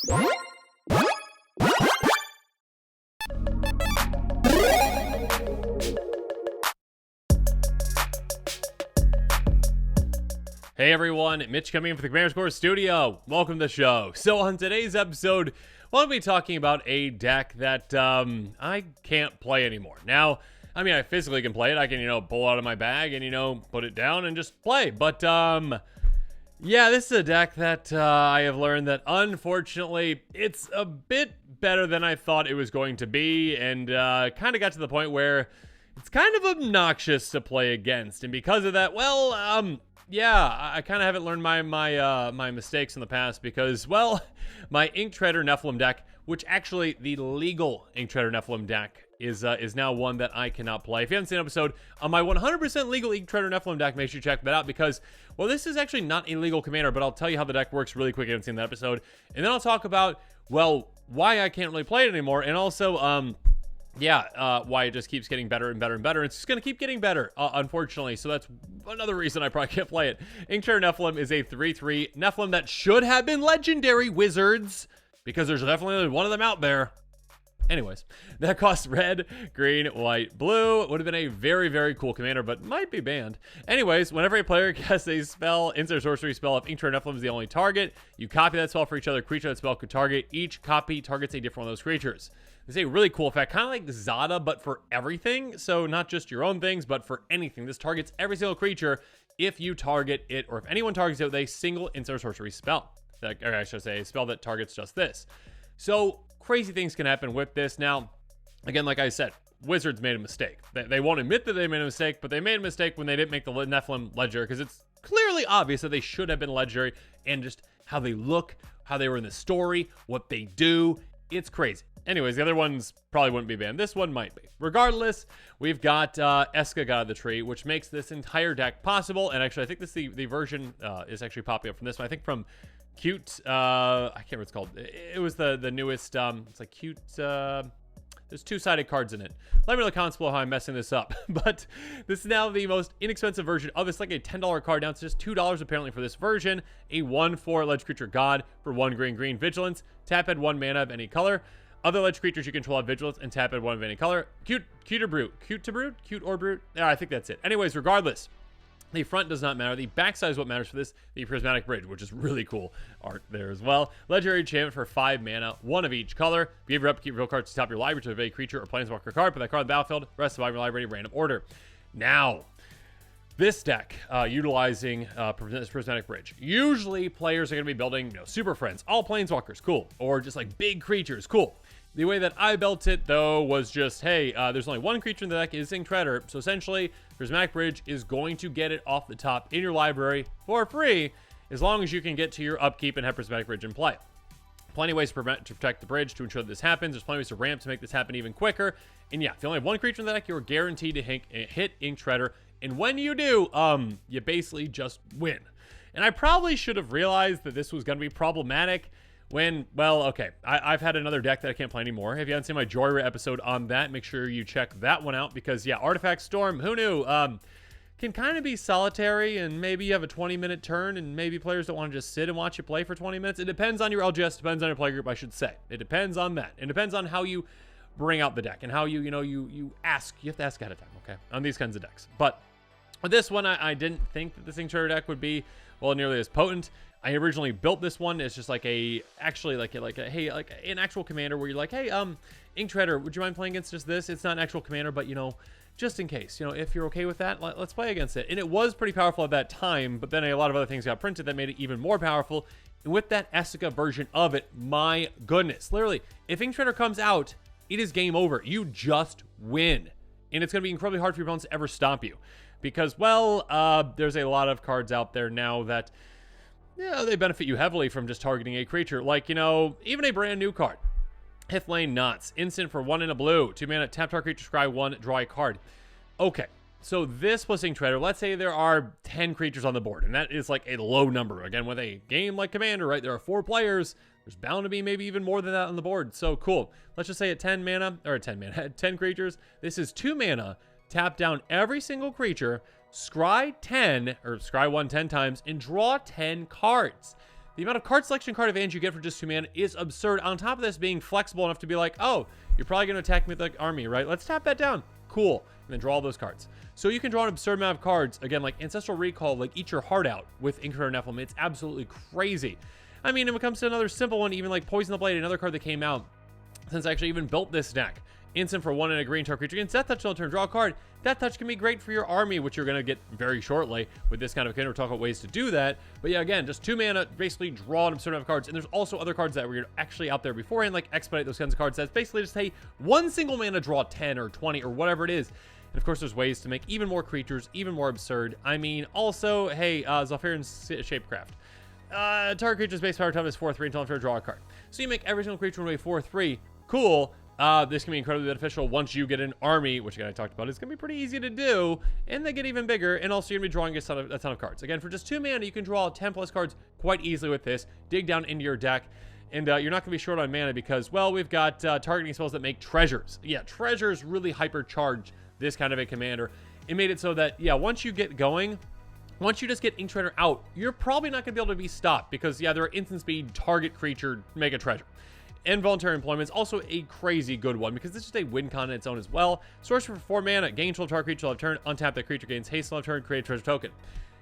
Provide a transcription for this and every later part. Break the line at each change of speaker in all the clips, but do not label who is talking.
Hey everyone, Mitch coming in for the Commander Score Studio. Welcome to the show. So on today's episode, we'll be talking about a deck that I can't play anymore. Now, I mean, I physically can play it. I can, pull it out of my bag and, put it down and just play. But, yeah, this is a deck that I have learned that, unfortunately, it's a bit better than I thought it was going to be. And kind of got to the point where it's kind of obnoxious to play against. And because of that, well, yeah, I kind of haven't learned my mistakes in the past because, well, my Ink Treader Nephilim deck, which actually the legal Ink Treader Nephilim deck is now one that I cannot play. If you haven't seen an episode on my 100% legal Ink Treader Nephilim deck, make sure you check that out because, well, this is actually not a legal commander, but I'll tell you how the deck works really quick if you haven't seen that episode. And then I'll talk about, well, why I can't really play it anymore, and also, why it just keeps getting better and better and better. It's just going to keep getting better, unfortunately. So that's another reason I probably can't play it. Ink Treader Nephilim is a 3/3 Nephilim that should have been legendary wizards because there's definitely only one of them out there. Anyways, that costs red, green, white, blue. It would have been a very, very cool commander, but might be banned. Anyways, whenever a player casts a spell, insert a sorcery spell, if Ink Treader Nephilim is the only target, you copy that spell for each other creature that spell could target. Each copy targets a different one of those creatures. It's a really cool effect, kind of like Zada, but for everything. So not just your own things, but for anything. This targets every single creature if you target it, or if anyone targets it with a single insert sorcery spell. Or I should say a spell that targets just this. So crazy things can happen with this. Now, again, like I said, Wizards made a mistake. They won't admit that they made a mistake, but they made a mistake when they didn't make the Nephilim legendary, because it's clearly obvious that they should have been legendary, and just how they look, how they were in the story, what they do. It's crazy. Anyways, the other ones probably wouldn't be banned. This one might be. Regardless, we've got Esika God of the Tree, which makes this entire deck possible. And actually, I think this the version is actually popping up from this one. I think from Cute, I can't remember what it's called. It was the newest, it's like Cute, there's two-sided cards in it. Let me know in the comments below how I'm messing this up. But this is now the most inexpensive version of this, like a $10 card. Now it's just $2 apparently for this version. A 1/4 Ledge Creature God for 1 green Vigilance. Tap add 1 mana of any color. Other ledge creatures you control have Vigilance and tap add 1 of any color. Cute or brute? Yeah, I think that's it. Anyways, regardless, the front does not matter. The backside is what matters for this. The Prismatic Bridge, which is really cool art there as well. Legendary enchantment for 5 mana, 1 of each color. Give your upkeep real cards to top your library to a creature or planeswalker card. Put that card on the battlefield. Rest of your library in random order. Now, this deck, utilizing this Prismatic Bridge. Usually, players are going to be building, Super Friends, all planeswalkers, cool. Or just like big creatures, cool. The way that I built it, though, was just, hey, there's only one creature in the deck, is Ink Treader. So essentially, Prismatic Bridge is going to get it off the top in your library for free, as long as you can get to your upkeep and have Prismatic Bridge in play. Plenty of ways to protect the bridge to ensure that this happens. There's plenty of ways to ramp to make this happen even quicker. And yeah, if you only have one creature in the deck, you're guaranteed to hit Ink Treader. And when you do, you basically just win. And I probably should have realized that this was going to be problematic when, well, okay, I've had another deck that I can't play anymore. If you haven't seen my Joy episode on that, make sure you check that one out because, yeah, Artifact Storm, who knew, can kind of be solitary, and maybe you have a 20-minute turn, and maybe players don't want to just sit and watch you play for 20 minutes. It depends on your LGS, depends on your player group, I should say. It depends on that. It depends on how you bring out the deck and how you ask. You have to ask ahead of time, okay, on these kinds of decks. But with this one, I didn't think that this Ink Treader deck would be, well, nearly as potent. I originally built this one. It's just like an actual commander where you're like, hey, Ink Treader, would you mind playing against just this? It's not an actual commander, but just in case, if you're okay with that, let's play against it. And it was pretty powerful at that time, but then a lot of other things got printed that made it even more powerful. And with that Esika version of it, my goodness, literally, if Ink Treader comes out, it is game over. You just win. And it's going to be incredibly hard for your opponents to ever stop you. Because, well, there's a lot of cards out there now that, they benefit you heavily from just targeting a creature. Like, even a brand new card. Hithlane Knots. Instant for 1 and a blue. 2 mana, tap target creature, scry 1, draw a card. Okay, so this was Ink Treader. Let's say there are 10 creatures on the board, and that is like a low number. Again, with a game like Commander, right, there are 4 players. There's bound to be maybe even more than that on the board. So cool. Let's just say at 10 creatures. This is 2 mana. Tap down every single creature, scry 10, or scry 1 10 times, and draw 10 cards. the amount of card selection card advantage you get for just 2 mana is absurd. On top of this, being flexible enough to be like, oh, you're probably going to attack me with like army, right? Let's tap that down. Cool. And then draw all those cards. So you can draw an absurd amount of cards. Again, like Ancestral Recall, like Eat Your Heart Out with Incarnate Nephilim. It's absolutely crazy. I mean, if it comes to another simple one, even like Poison the Blade, another card that came out since I actually even built this deck. Instant for 1 and a green target creature against Death Touch until turn, draw a card. Death Touch can be great for your army, which you're going to get very shortly with this kind of we're talking about ways to do that. But yeah, again, just 2 mana, basically draw an absurd amount of cards. And there's also other cards that were actually out there beforehand, like Expedite, those kinds of cards. That's basically just, hey, 1 single mana, draw 10 or 20 or whatever it is. And of course, there's ways to make even more creatures, even more absurd. I mean, also, hey, Zalfarian's Shapecraft. Target creature's base power is 4/3 until after draw a card. So you make every single creature away 4/3. Cool. This can be incredibly beneficial once you get an army, which again I talked about. It's going to be pretty easy to do, and they get even bigger, and also you're going to be drawing a ton of cards. Again, for just 2 mana, you can draw 10 plus cards quite easily with this. Dig down into your deck, and you're not going to be short on mana because, well, we've got targeting spells that make treasures. Yeah, treasures really hypercharge this kind of a commander. It made it so that, yeah, once you get going, once you just get Ink Treader out, you're probably not going to be able to be stopped because, yeah, there are instant speed target creature mega treasure. Involuntary Employment is also a crazy good one because it's just a win con on its own as well. Sorcery for 4 mana, gain control of target creature on turn, untap that creature, gains haste on turn, create a treasure token.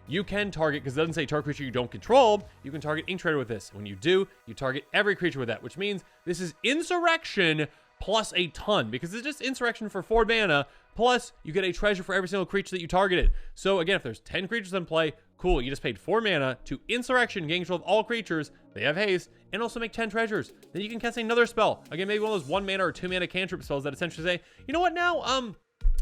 You can target, because it doesn't say target creature you don't control, you can target Ink Trader with this. When you do, you target every creature with that, which means this is Insurrection plus a ton, because it's just Insurrection for 4 mana, plus you get a treasure for every single creature that you targeted. So again, if there's 10 creatures in play, cool, you just paid 4 mana to Insurrection, gain control of all creatures, they have haste, and also make 10 treasures. Then you can cast another spell. Again, maybe one of those 1 mana or 2 mana cantrip spells that essentially say, you know what now,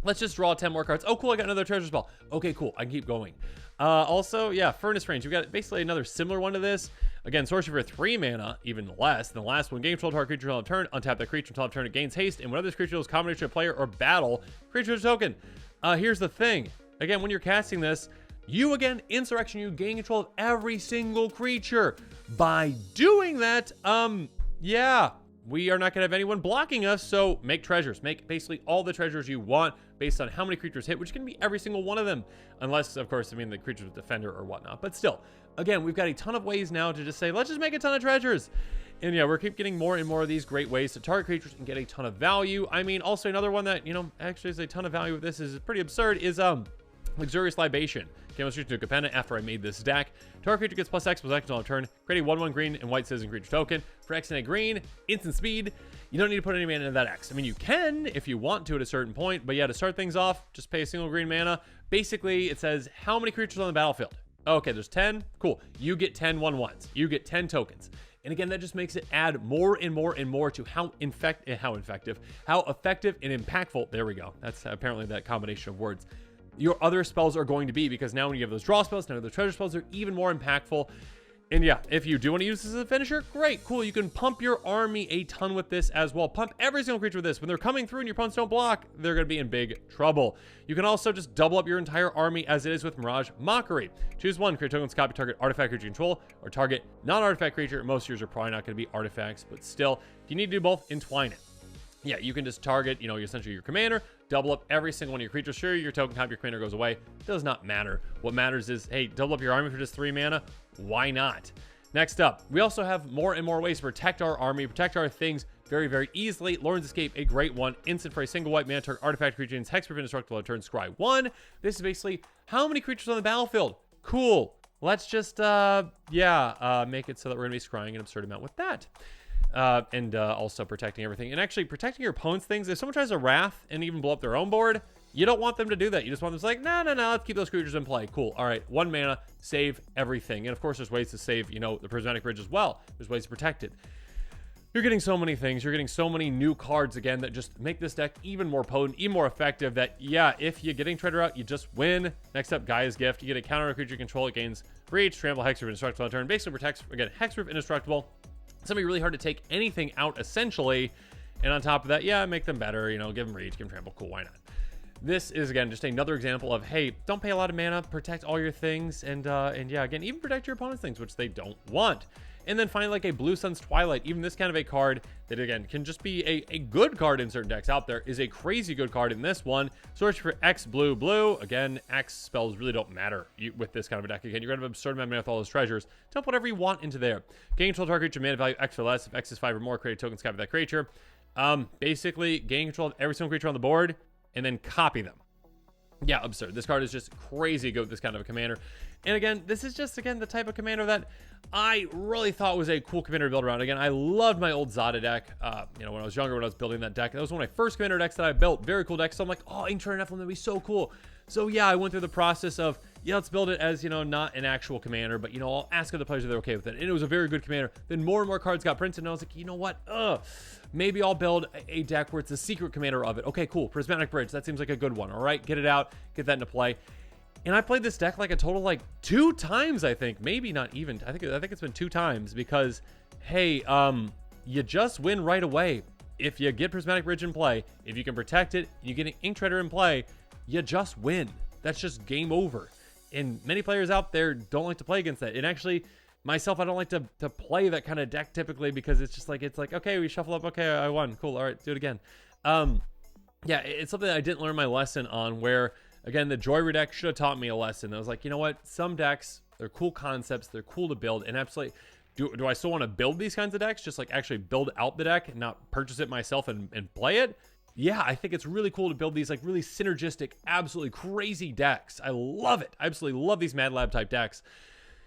let's just draw 10 more cards. Oh, cool, I got another treasure spell. Okay, cool, I can keep going. Also, yeah, Furnace Range. We've got basically another similar one to this. Again, sorcery for 3 mana, even less than the last one. Gain control of target creature until turn, untap that creature until turn, it gains haste, and whenever this creature is combination of player or battle, creature token. Here's the thing. Again, when you're casting this, you, again, Insurrection, you gain control of every single creature. By doing that, yeah, we are not going to have anyone blocking us, so make treasures. Make basically all the treasures you want based on how many creatures hit, which can be every single one of them. Unless, of course, I mean, the creature's with Defender or whatnot. But still, again, we've got a ton of ways now to just say, let's just make a ton of treasures. And yeah, we're keep getting more and more of these great ways to target creatures and get a ton of value. I mean, also another one that, you know, actually is a ton of value with this is pretty absurd is, Luxurious Libation. Came on to Capenna after I made this deck. Target creature gets plus X on a turn. Create a 1/1 green and white citizen creature token. For X and a green, instant speed. You don't need to put any mana into that X. I mean, you can if you want to at a certain point, but yeah, to start things off, just pay a single green mana. Basically, it says how many creatures on the battlefield. Okay, there's 10. Cool. You get 10 1/1s. You get 10 tokens. And again, that just makes it add more and more and more to how effective and impactful. There we go. That's apparently that combination of words. Your other spells are going to be, because now when you have those draw spells, now the treasure spells are even more impactful. And yeah, if you do want to use this as a finisher, great, cool. You can pump your army a ton with this as well. Pump every single creature with this. When they're coming through and your opponents don't block, they're going to be in big trouble. You can also just double up your entire army as it is with Mirage Mockery. Choose one, create tokens, copy target artifact creature you control, or target non-artifact creature. Most of yours are probably not going to be artifacts, but still, if you need to do both, entwine it. Yeah, you can just target, you know, essentially your commander, double up every single one of your creatures. Sure, your token copy, your commander goes away. Does not matter. What matters is, hey, double up your army for just 3 mana. Why not? Next up, we also have more and more ways to protect our army, protect our things very, very easily. Lorn's Escape, a great one. Instant for a single white mana target artifact creature and hexproof indestructible on turn, scry 1. This is basically how many creatures on the battlefield. Cool. Let's just, make it so that we're going to be scrying an absurd amount with that. And also protecting everything. And actually protecting your opponent's things. If someone tries to Wrath and even blow up their own board, you don't want them to do that. You just want them to say, no, let's keep those creatures in play. Cool. All right, 1 mana, save everything. And of course, there's ways to save, you know, the Prismatic Bridge as well. There's ways to protect it. You're getting so many things. You're getting so many new cards, again, that just make this deck even more potent, even more effective, that, yeah, if you're getting Treader out, you just win. Next up, Gaia's Gift. You get a counter on a creature you control. It gains Reach, Trample, Hexproof, Indestructible on turn. Basically protects, again, Hexproof, Indestructible. It's going to be really hard to take anything out, essentially. And on top of that, yeah, make them better. You know, give them Reach, give them Trample. Cool, why not? This is, again, just another example of, hey, don't pay a lot of mana, protect all your things, and yeah, again, even protect your opponent's things, which they don't want. And then finally, like a Blue Sun's Twilight, even this kind of a card that, again, can just be a good card in certain decks out there, is a crazy good card in this one. Search for X blue blue. Again, X spells really don't matter with this kind of a deck. Again, you're going to have absurd amount of mana with all those treasures. Dump whatever you want into there. Gain control target creature, mana value X or less. If X is 5 or more, create a token sky for that creature. Basically, gain control of every single creature on the board, and then copy them. Yeah, absurd. This card is just crazy good with this kind of a commander. And again, this is just, again, the type of commander that I really thought was a cool commander to build around. Again, I loved my old Zada deck. When I was younger, when I was building that deck, that was one of my first commander decks that I built. Very cool deck. So I'm like, oh, Ink Treader Nephilim, that'd be so cool. So yeah, I went through the process of, yeah, let's build it as, not an actual commander, but, I'll ask other players if they're okay with it. And it was a very good commander. Then more and more cards got printed, and I was like, you know what? Maybe I'll build a deck where it's a secret commander of it. Okay, cool. Prismatic Bridge. That seems like a good one. All right, get it out. Get that into play. And I played this deck like a total 2 times, I think. Maybe not even. I think it's been 2 times because, hey, you just win right away. If you get Prismatic Bridge in play, if you can protect it, you get an Ink Treader in play, you just win. That's just game over. And many players out there don't like to play against that. And actually, myself, I don't like to play that kind of deck typically because it's just it's like, okay, we shuffle up. Okay, I won. Cool. All right, do it again. Yeah, it's something that I didn't learn my lesson on where, again, the Joyra deck should have taught me a lesson. I was like, you know what? Some decks, they're cool concepts. They're cool to build. And absolutely, do I still want to build these kinds of decks? Just actually build out the deck and not purchase it myself and play it? Yeah, I think it's really cool to build these really synergistic, absolutely crazy decks. I love it. I absolutely love these Mad Lab type decks.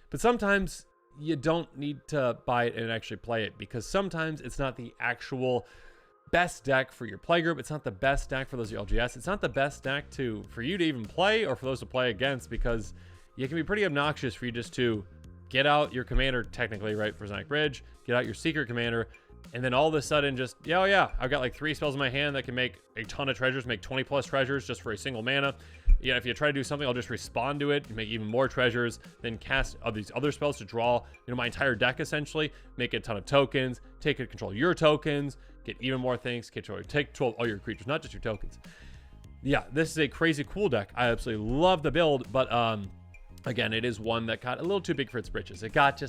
But sometimes you don't need to buy it and actually play it because sometimes it's not the actual best deck for your playgroup. It's not the best deck for those LGS. It's not the best deck for you to even play or for those to play against because it can be pretty obnoxious for you just to get out your commander, technically, right, for Prismatic Bridge, get out your secret commander, and then all of a sudden just, yeah, I've got 3 spells in my hand that can make a ton of treasures, make 20 plus treasures just for a single mana. Yeah, if you try to do something, I'll just respond to it, make even more treasures, then cast these other spells to draw, my entire deck essentially, make a ton of tokens, take control of your tokens, get even more things, take control of all your creatures, not just your tokens. Yeah, this is a crazy cool deck. I absolutely love the build, but again, it is one that got a little too big for its britches. It got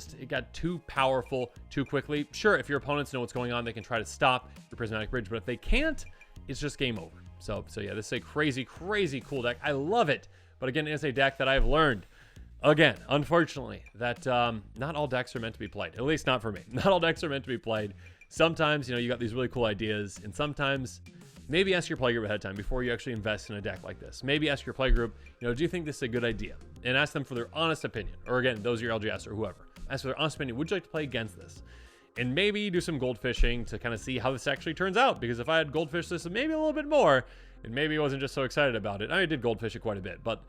too powerful too quickly. Sure, if your opponents know what's going on, they can try to stop your Prismatic Bridge, but if they can't, it's just game over. So yeah, this is a crazy, crazy cool deck. I love it. But again, it's a deck that I've learned, again, unfortunately, that not all decks are meant to be played. At least not for me. Not all decks are meant to be played. Sometimes, you got these really cool ideas, and sometimes maybe ask your playgroup ahead of time before you actually invest in a deck like this. Maybe ask your playgroup, do you think this is a good idea? And ask them for their honest opinion. Or again, those are your LGS or whoever. Ask for their honest opinion. Would you like to play against this? And maybe do some goldfishing to kind of see how this actually turns out. Because if I had goldfished this maybe a little bit more, and maybe I wasn't just so excited about it. I did goldfish it quite a bit, but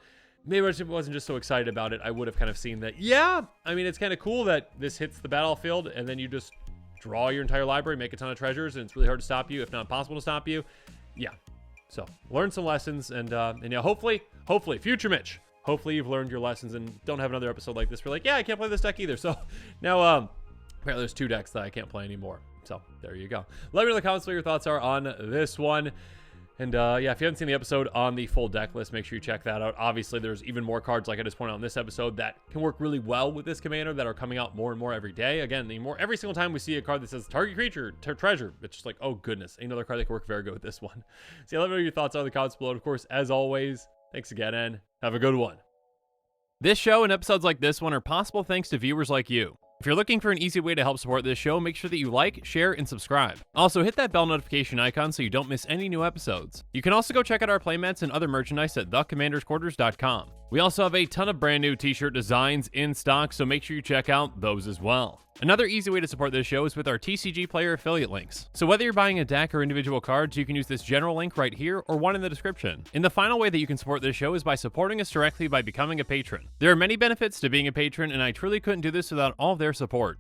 maybe I wasn't just so excited about it. I would have kind of seen that, yeah, I mean, it's kind of cool that this hits the battlefield and then you just draw your entire library, make a ton of treasures, and it's really hard to stop you, if not impossible to stop you. Yeah. So learn some lessons and yeah, hopefully, future Mitch, hopefully you've learned your lessons and don't have another episode like this where yeah, I can't play this deck either. So now, apparently there's 2 decks that I can't play anymore. So there you go. Let me know in the comments what your thoughts are on this one. And yeah, if you haven't seen the episode on the full deck list, make sure you check that out. Obviously, there's even more cards, like I just pointed out in this episode, that can work really well with this commander that are coming out more and more every day. Again, every single time we see a card that says target creature, treasure, it's just oh goodness, another card that can work very good with this one. So yeah, let me know your thoughts are in the comments below. Of course, as always, thanks again and have a good one. This show and episodes like this one are possible thanks to viewers like you. If you're looking for an easy way to help support this show, make sure that you like, share, and subscribe. Also, hit that bell notification icon so you don't miss any new episodes. You can also go check out our playmats and other merchandise at thecommandersquarters.com. We also have a ton of brand new t-shirt designs in stock, so make sure you check out those as well. Another easy way to support this show is with our TCG Player affiliate links. So whether you're buying a deck or individual cards, you can use this general link right here or one in the description. And the final way that you can support this show is by supporting us directly by becoming a patron. There are many benefits to being a patron, and I truly couldn't do this without all of their support.